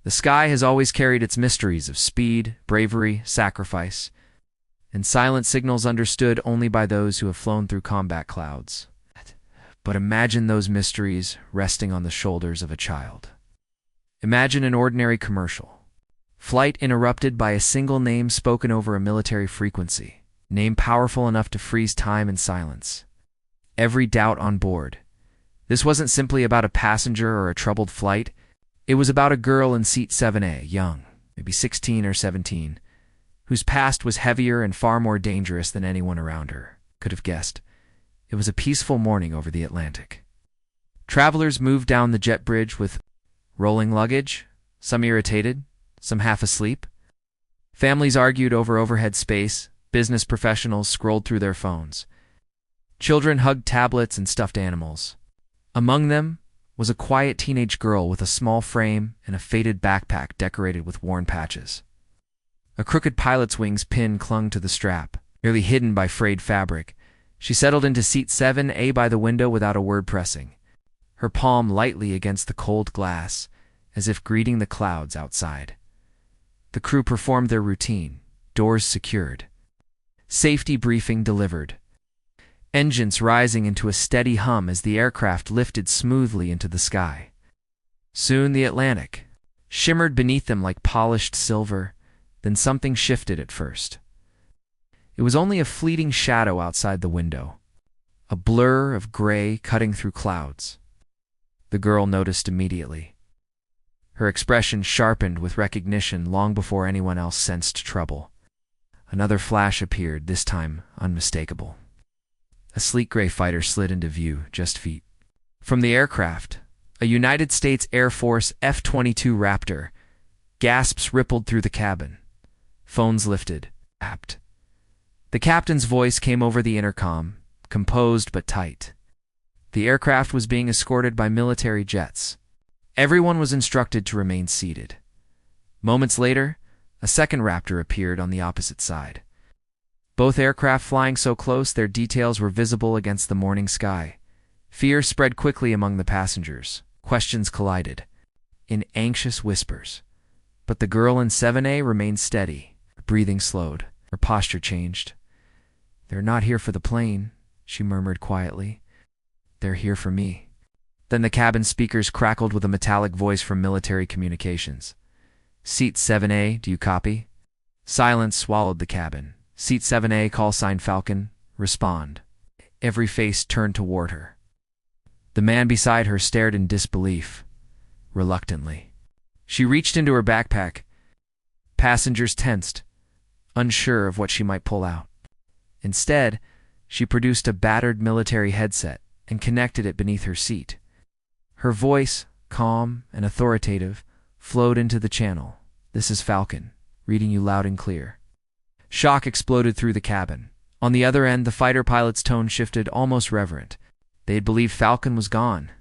The sky has always carried its mysteries of speed, bravery, sacrifice, and silent signals understood only by those who have flown through combat clouds. But imagine those mysteries resting on the shoulders of a child. Imagine an ordinary commercial. Flight interrupted by a single name spoken over a military frequency. Name powerful enough to freeze time and silence. Every doubt on board. This wasn't simply about a passenger or a troubled flight. It was about a girl in seat 7A, young, maybe 16 or 17, whose past was heavier and far more dangerous than anyone around her could have guessed. It was a peaceful morning over the Atlantic. Travelers moved down the jet bridge with rolling luggage, some irritated, some half asleep. Families argued over overhead space. Business professionals scrolled through their phones. Children hugged tablets and stuffed animals. Among them was a quiet teenage girl with a small frame and a faded backpack decorated with worn patches. A crooked pilot's wings pin clung to the strap, nearly hidden by frayed fabric. She settled into seat 7A by the window without a word pressing, her palm lightly against the cold glass, as if greeting the clouds outside. The crew performed their routine, doors secured. Safety briefing delivered. Engines rising into a steady hum as the aircraft lifted smoothly into the sky. Soon the Atlantic shimmered beneath them like polished silver, then something shifted at first. It was only a fleeting shadow outside the window, a blur of gray cutting through clouds. The girl noticed immediately. Her expression sharpened with recognition long before anyone else sensed trouble. Another flash appeared, this time unmistakable. A sleek gray fighter slid into view, just feet from the aircraft. A United States Air Force F-22 Raptor. Gasps rippled through the cabin. Phones lifted, tapped. The captain's voice came over the intercom, composed but tight. The aircraft was being escorted by military jets. Everyone was instructed to remain seated. Moments later, a second Raptor appeared on the opposite side. Both aircraft flying so close their details were visible against the morning sky. Fear spread quickly among the passengers. Questions collided, in anxious whispers. But the girl in 7A remained steady. Her breathing slowed. Her posture changed. "They're not here for the plane," she murmured quietly. "They're here for me." Then the cabin speakers crackled with a metallic voice from military communications. "Seat 7A, do you copy?" Silence swallowed the cabin. "Seat 7A, call sign Falcon, respond." Every face turned toward her. The man beside her stared in disbelief, reluctantly. She reached into her backpack. Passengers tensed, unsure of what she might pull out. Instead, she produced a battered military headset and connected it beneath her seat. Her voice, calm and authoritative, flowed into the channel. "This is Falcon, reading you loud and clear." Shock exploded through the cabin. On the other end, the fighter pilot's tone shifted, almost reverent. They had believed Falcon was gone.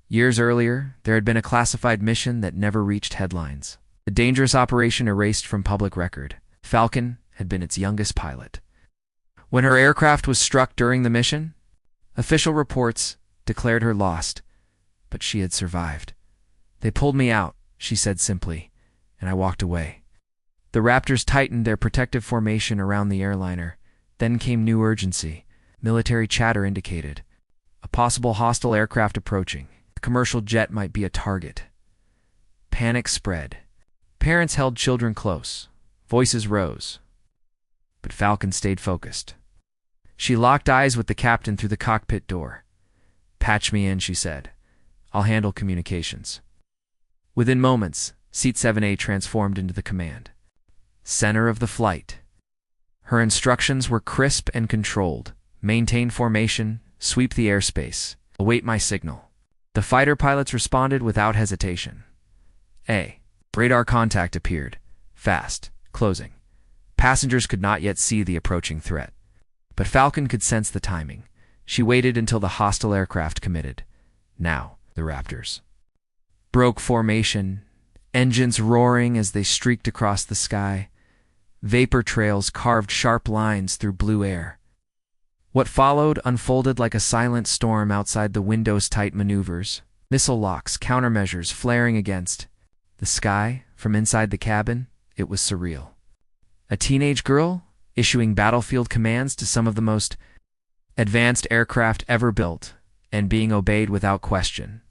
Years earlier, there had been a classified mission that never reached headlines. A dangerous operation erased from public record. Falcon had been its youngest pilot. When her aircraft was struck during the mission, official reports declared her lost, but she had survived. "They pulled me out," she said simply, "and I walked away." The Raptors tightened their protective formation around the airliner. Then came new urgency. Military chatter indicated a possible hostile aircraft approaching. The commercial jet might be a target. Panic spread. Parents held children close. Voices rose. But Falcon stayed focused. She locked eyes with the captain through the cockpit door. "Patch me in," she said. "I'll handle communications." Within moments, Seat 7A transformed into the command center of the flight. Her instructions were crisp and controlled. "Maintain formation, sweep the airspace, await my signal." The fighter pilots responded without hesitation. Radar contact appeared, fast, closing. Passengers could not yet see the approaching threat. But Falcon could sense the timing. She waited until the hostile aircraft committed. Now, the Raptors broke formation, engines roaring as they streaked across the sky. Vapor trails carved sharp lines through blue air. What followed unfolded like a silent storm outside the window's tight maneuvers. Missile locks, countermeasures flaring against. The sky, from inside the cabin, it was surreal. A teenage girl issuing battlefield commands to some of the most advanced aircraft ever built and being obeyed without question.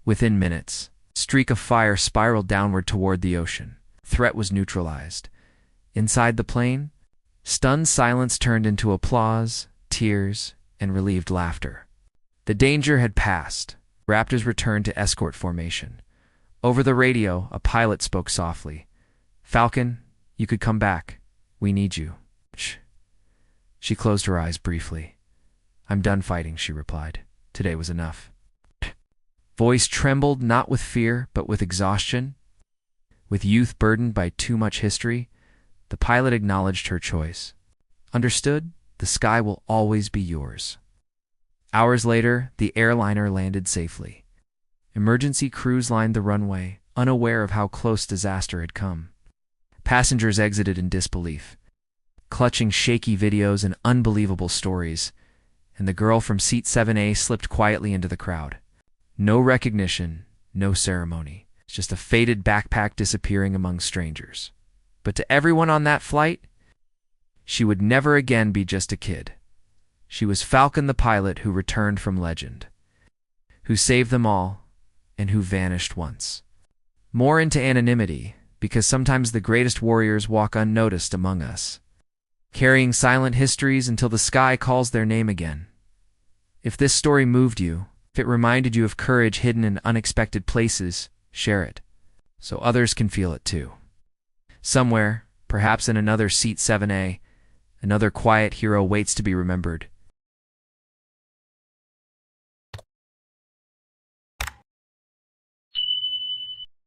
Within minutes, a streak of fire spiraled downward toward the ocean. Threat was neutralized. Inside the plane, stunned silence turned into applause, tears, and relieved laughter. The danger had passed. Raptors returned to escort formation. Over the radio, a pilot spoke softly. "Falcon, you could come back. We need you." Shh. She closed her eyes briefly. "I'm done fighting," she replied. "Today was enough." Voice trembled not with fear, but with exhaustion. With youth burdened by too much history, the pilot acknowledged her choice. "Understood, the sky will always be yours." Hours later, the airliner landed safely. Emergency crews lined the runway, unaware of how close disaster had come. Passengers exited in disbelief, clutching shaky videos and unbelievable stories, and the girl from seat 7A slipped quietly into the crowd. No recognition, no ceremony, just a faded backpack disappearing among strangers. But to everyone on that flight, she would never again be just a kid. She was Falcon the pilot who returned from legend, who saved them all, and who vanished once. More into anonymity, because sometimes the greatest warriors walk unnoticed among us, carrying silent histories until the sky calls their name again. If this story moved you, if it reminded you of courage hidden in unexpected places, share it, so others can feel it too. Somewhere, perhaps in another seat 7A, another quiet hero waits to be remembered.